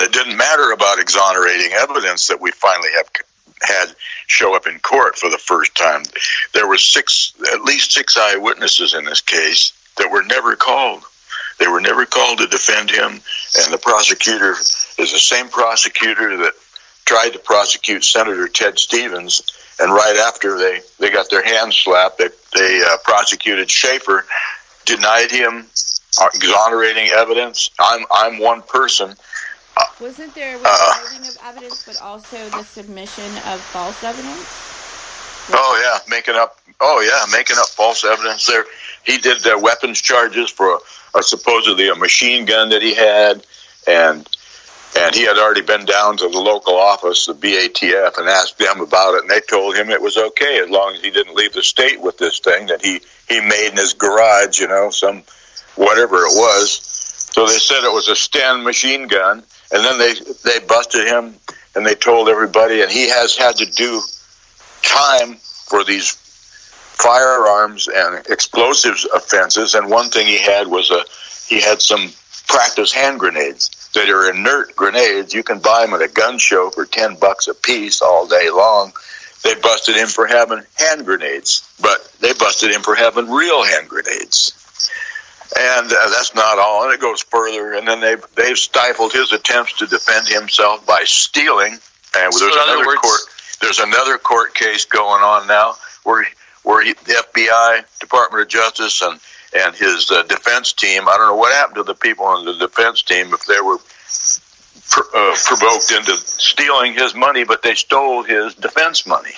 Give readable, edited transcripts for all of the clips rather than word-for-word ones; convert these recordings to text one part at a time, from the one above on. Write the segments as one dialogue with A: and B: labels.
A: And it didn't matter about exonerating evidence that we finally have had show up in court for the first time. There were at least six eyewitnesses in this case that were never called. They were never called to defend him, and the prosecutor is the same prosecutor that tried to prosecute Senator Ted Stevens, and right after they got their hands slapped, they prosecuted Scheaffer, denied him exonerating evidence. I'm one person.
B: Wasn't there withholding of evidence, but also the submission of false evidence?
A: Making up false evidence. There, he did weapons charges for supposedly a machine gun that he had, and he had already been down to the local office, the BATF, and asked them about it, and they told him it was okay as long as he didn't leave the state with this thing that he made in his garage, some whatever it was. So they said it was a Sten machine gun, and then they busted him, and they told everybody, and he has had to do time for these firearms and explosives offenses, and one thing he had was he had some practice hand grenades that are inert grenades. You can buy them at a gun show for $10 a piece all day long. They busted him for having hand grenades, but they busted him for having real hand grenades. And that's not all, and it goes further. And then they've stifled his attempts to defend himself by stealing. And there's another court case going on now where the FBI, Department of Justice, and his defense team. I don't know what happened to the people on the defense team, if they were provoked into stealing his money, but they stole his defense money.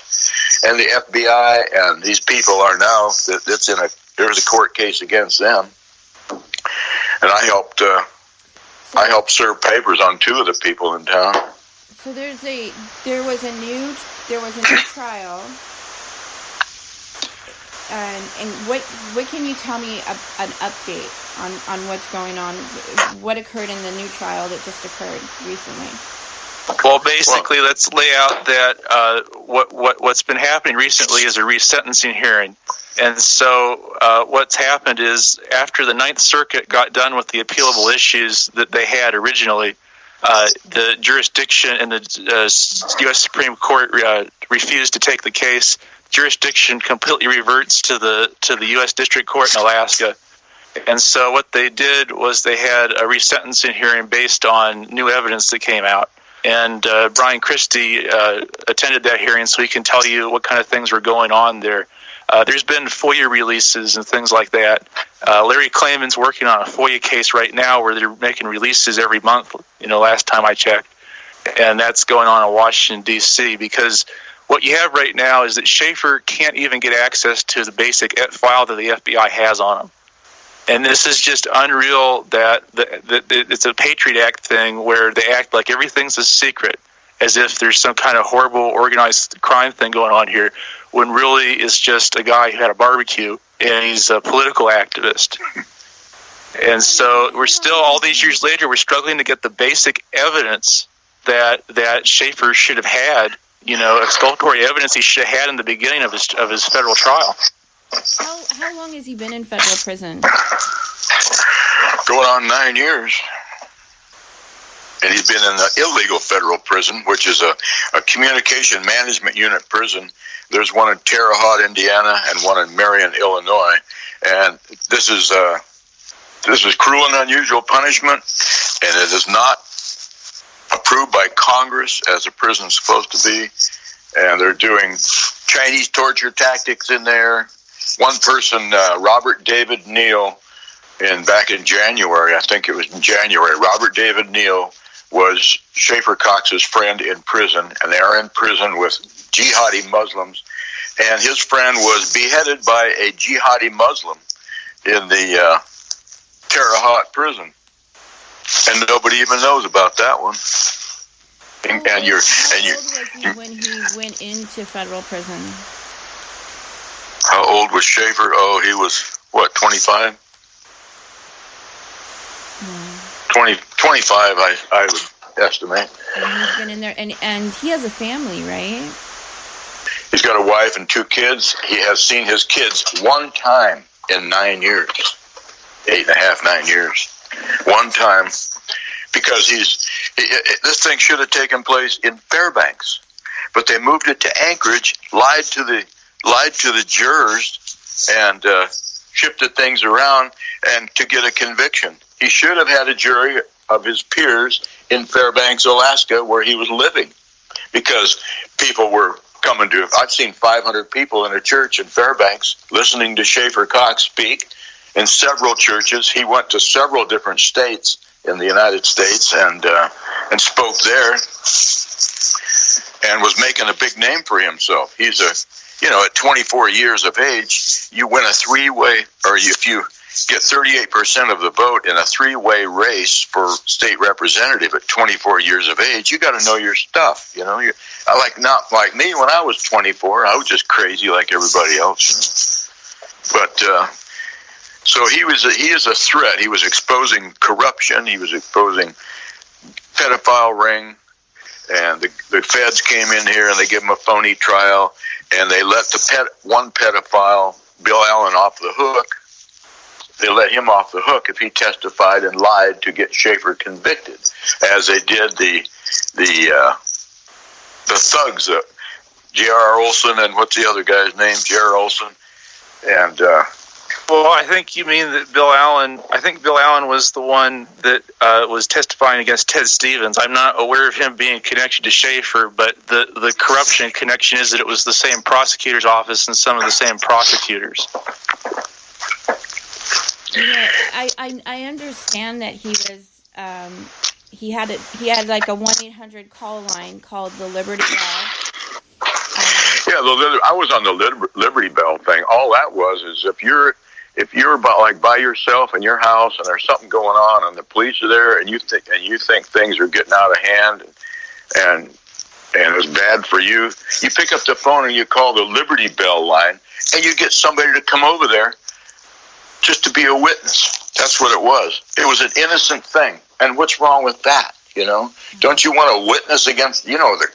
A: And the FBI and these people are now, there's a court case against them. And I helped serve papers on two of the people in town.
B: So there was a new trial. And what can you tell me an update on what's going on? What occurred in the new trial that just occurred recently?
C: Well, basically, let's lay out that what's been happening recently is a resentencing hearing. And so what's happened is after the Ninth Circuit got done with the appealable issues that they had originally, the jurisdiction and the U.S. Supreme Court refused to take the case. Jurisdiction completely reverts to the U.S. District Court in Alaska. And so what they did was they had a resentencing hearing based on new evidence that came out. And Brian Christie attended that hearing, so he can tell you what kind of things were going on there. There's been FOIA releases and things like that. Larry Klayman's working on a FOIA case right now where they're making releases every month, last time I checked. And that's going on in Washington, D.C., because what you have right now is that Scheaffer can't even get access to the basic file that the FBI has on him. And this is just unreal that it's a Patriot Act thing where they act like everything's a secret, as if there's some kind of horrible organized crime thing going on here, when really it's just a guy who had a barbecue and he's a political activist. And so we're still, all these years later, we're struggling to get the basic evidence that Scheaffer should have had, exculpatory evidence he should have had in the beginning of his federal trial.
B: How long has he been in federal prison?
A: Going on 9 years. And he's been in the illegal federal prison, which is a communication management unit prison. There's one in Terre Haute, Indiana, and one in Marion, Illinois. And this is cruel and unusual punishment, and it is not approved by Congress as a prison's supposed to be. And they're doing Chinese torture tactics in there. One person, Robert David Neal, back in January, I think it was in January, Robert David Neal was Scheaffer Cox's friend in prison, and they are in prison with jihadi Muslims. And his friend was beheaded by a jihadi Muslim in the Terre Haute prison, and nobody even knows about that one.
B: How old was he when he went into federal prison?
A: How old was Scheaffer? Oh, he was, 25? 25, I would estimate.
B: And he's been in there, and he has a family, right?
A: He's got a wife and 2 kids. He has seen his kids one time in 9 years. 8.5, 9 years. One time. because this thing should have taken place in Fairbanks, but they moved it to Anchorage, lied to the jurors, and shifted things around and to get a conviction. He should have had a jury of his peers in Fairbanks, Alaska, where he was living, because people were coming to. I've seen 500 people in a church in Fairbanks listening to Scheaffer Cox speak in several churches. He went to several different states in the United States and spoke there and was making a big name for himself. He's at 24 years of age, you win a three-way, or if you get 38% of the vote in a three-way race for state representative at 24 years of age, you got to know your stuff. Not like me when I was 24. I was just crazy like everybody else. But so he is a threat. He was exposing corruption. He was exposing pedophile ring. And the feds came in here and they gave him a phony trial, and they let one pedophile, Bill Allen, off the hook. They let him off the hook if he testified and lied to get Scheaffer convicted, as they did the thugs, J.R. Olson, and what's the other guy's name? J.R. Olson. And
C: well, I think you mean that Bill Allen. I think Bill Allen was the one that was testifying against Ted Stevens. I'm not aware of him being connected to Scheaffer, but the corruption connection is that it was the same prosecutor's office and some of the same prosecutors.
B: I understand that he was he had like a 1-800 call line called the Liberty Bell.
A: I was on the Liberty Bell thing. All that was is if you're by yourself in your house and there's something going on and the police are there and you think things are getting out of hand and it's bad for you, you pick up the phone and you call the Liberty Bell line and you get somebody to come over there just to be a witness. That's what it was. It was an innocent thing. And what's wrong with that? Don't you want to witness against the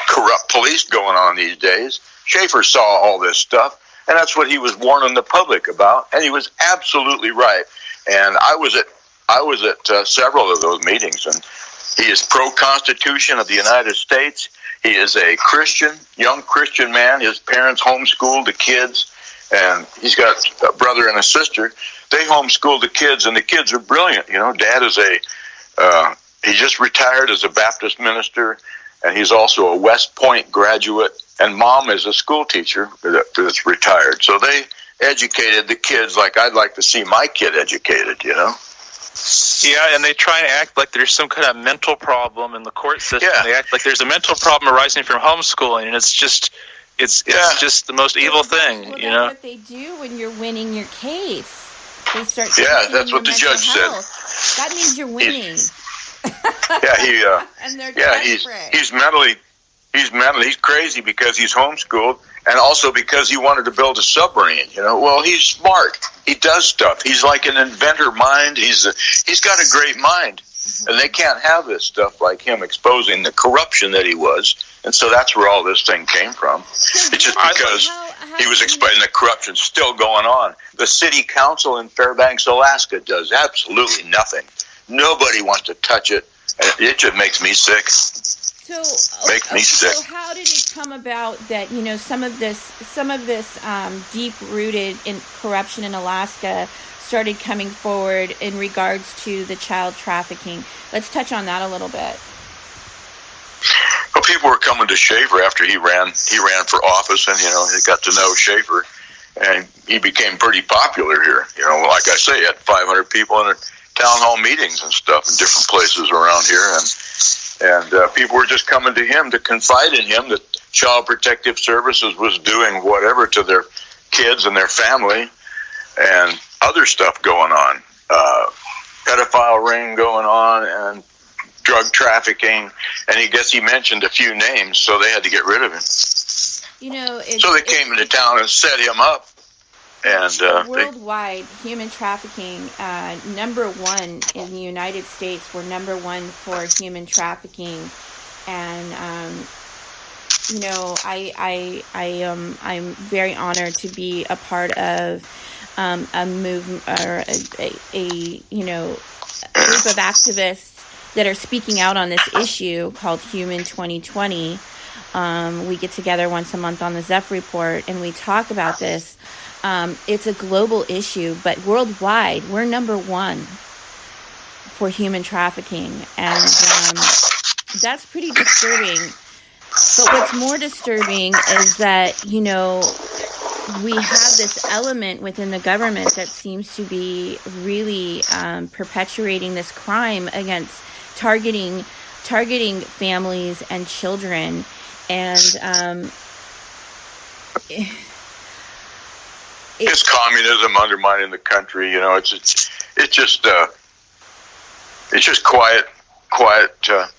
A: corrupt police going on these days? Scheaffer saw all this stuff. And that's what he was warning the public about, and he was absolutely right. And I was at several of those meetings, and he is pro-Constitution of the United States. He is a Christian, young Christian man. His parents homeschooled the kids, and he's got a brother and a sister. They homeschooled the kids, and the kids are brilliant. Dad is he just retired as a Baptist minister, and he's also a West Point graduate. And Mom is a school teacher that's retired. So they educated the kids like I'd like to see my kid educated,
C: Yeah, and they try and act like there's some kind of mental problem in the court system. Yeah. They act like there's a mental problem arising from homeschooling, and it's just the most evil thing,
B: That's what they do when you're winning your case. They start.
A: Yeah, that's what the judge said.
B: That means you're winning. And they're desperate. He's crazy because he's homeschooled and also because he wanted to build a submarine, Well, he's smart. He does stuff. He's like an inventor mind. He's got a great mind. And they can't have this stuff like him exposing the corruption that he was. And so that's where all this thing came from. It's just because he was explaining the corruption still going on. The city council in Fairbanks, Alaska does absolutely nothing. Nobody wants to touch it. It just makes me sick. So how did it come about that some of this deep-rooted in corruption in Alaska started coming forward in regards to the child trafficking? Let's touch on that a little bit.
A: Well, people were coming to Scheaffer after he ran for office, and they got to know Scheaffer, and he became pretty popular here. Like I say, he had 500 people in town hall meetings and stuff in different places around here, and people were just coming to him to confide in him that Child Protective Services was doing whatever to their kids and their family, and other stuff going on, pedophile ring going on, and drug trafficking. And he mentioned a few names, so they had to get rid of him. So they came into town and set him up. And
B: worldwide, human trafficking, number one in the United States. We're number one for human trafficking, and I'm very honored to be a part of a movement or a group of activists
D: that are speaking out on this issue called Human 2020. We get together once a month on the Zeph Report, and we talk about this. It's a global issue, but worldwide, we're number one for human trafficking, and that's pretty disturbing. But what's more disturbing is that, you know, we have this element within the government that seems to be really perpetuating this crime against targeting families and children, and
B: it's communism undermining the country. You know, it's just quiet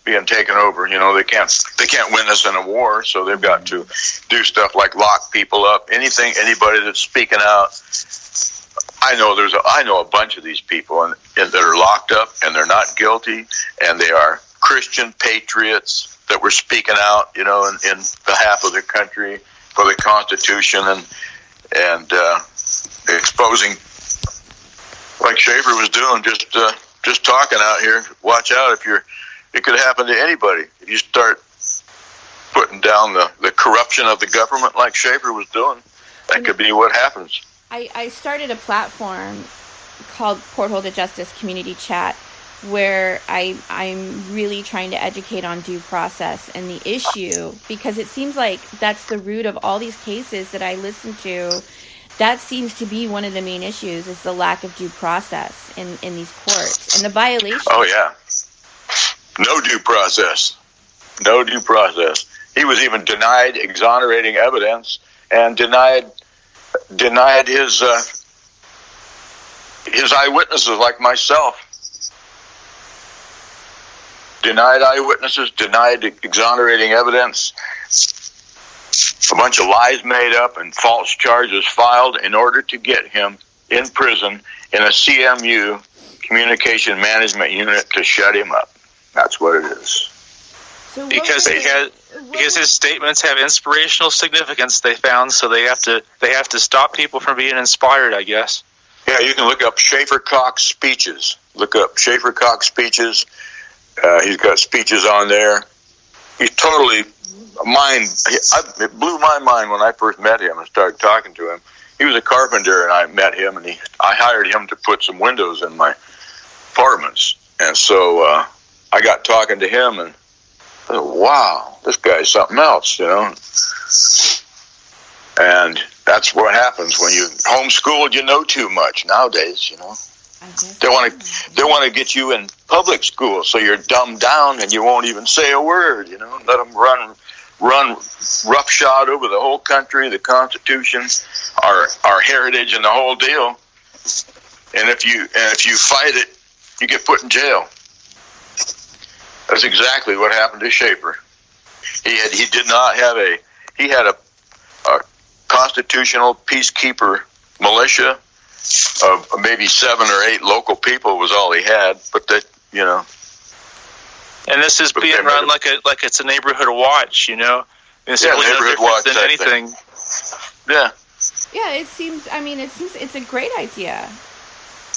B: being taken over. You know, they can't win us in a war, so they've got to do stuff like lock people up. Anybody that's speaking out. I know a bunch of these people and that are locked up, and they're not guilty, and they are Christian patriots that were speaking out, you know, in behalf of the country, for the Constitution, and exposing, like Scheaffer was doing, just talking out here. Watch out, it could happen to anybody if you start putting down the corruption of the government like Scheaffer was doing. That could be what happens.
D: I started a platform called Porthole to Justice Community Chat, where I'm really trying to educate on due process and the issue, because it seems like that's the root of all these cases that I listen to. That seems to be one of the main issues, is the lack of due process in these courts and the violation.
B: Oh, yeah. No due process. No due process. He was even denied exonerating evidence and denied his eyewitnesses, like myself. Denied eyewitnesses, denied exonerating evidence. A bunch of lies made up and false charges filed in order to get him in prison in a CMU, Communication Management Unit, to shut him up. That's what it is.
D: So
C: because his statements have inspirational significance, they found, so they have to stop people from being inspired, I guess.
B: Yeah, you can look up Scheaffer Cox speeches. Look up Scheaffer Cox speeches. He's got speeches on there. He's totally it blew my mind when I first met him and started talking to him. He was a carpenter, and I met him, and I hired him to put some windows in my apartments. And so I got talking to him, and I thought, wow, this guy's something else, you know. And that's what happens when you homeschooled. You know too much nowadays, you know. They want to get you in public school, so you're dumbed down and you won't even say a word, you know. Let them run roughshod over the whole country, the Constitution, our heritage, and the whole deal. And if you fight it, you get put in jail. That's exactly what happened to Scheaffer. He had a constitutional peacekeeper militia of maybe 7 or 8 local people was all he had, but that, you know.
C: And this is being run like it's a neighborhood watch, you know. It's really
B: neighborhood
C: no
B: watch
C: than anything.
B: Yeah.
D: Yeah, it seems it's a great idea.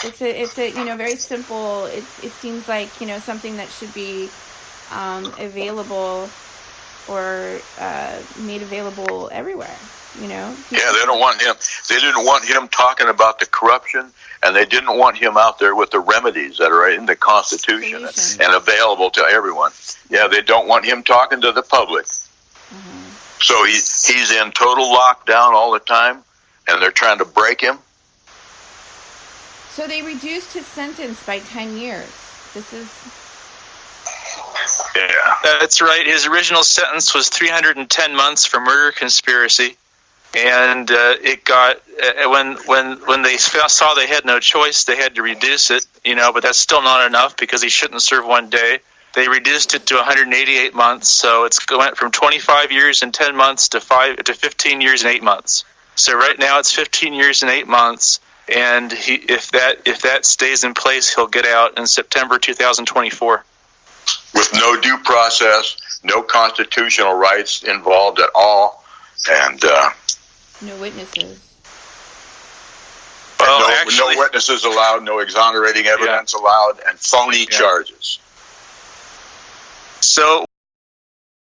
D: It's a you know, very simple. It seems like, you know, something that should be available or made available everywhere. You know.
B: Yeah, they don't want him. They didn't want him talking about the corruption, and they didn't want him out there with the remedies that are in the Constitution and available to everyone. Yeah, they don't want him talking to the public. Mm-hmm. So he's in total lockdown all the time, and they're trying to break him.
D: So they reduced his sentence by 10 years. This is...
B: Yeah.
C: That's right. His original sentence was 310 months for murder conspiracy. And it got when they saw they had no choice, they had to reduce it, you know. But that's still not enough because he shouldn't serve one day. They reduced it to 188 months, so it went from 25 years and 10 months to 15 years and 8 months. So right now it's 15 years and 8 months, and if that stays in place, he'll get out in September 2024
B: with no due process, no constitutional rights involved at all, and.
D: No witnesses.
B: Well, no witnesses allowed, no exonerating evidence allowed, and phony charges.
C: So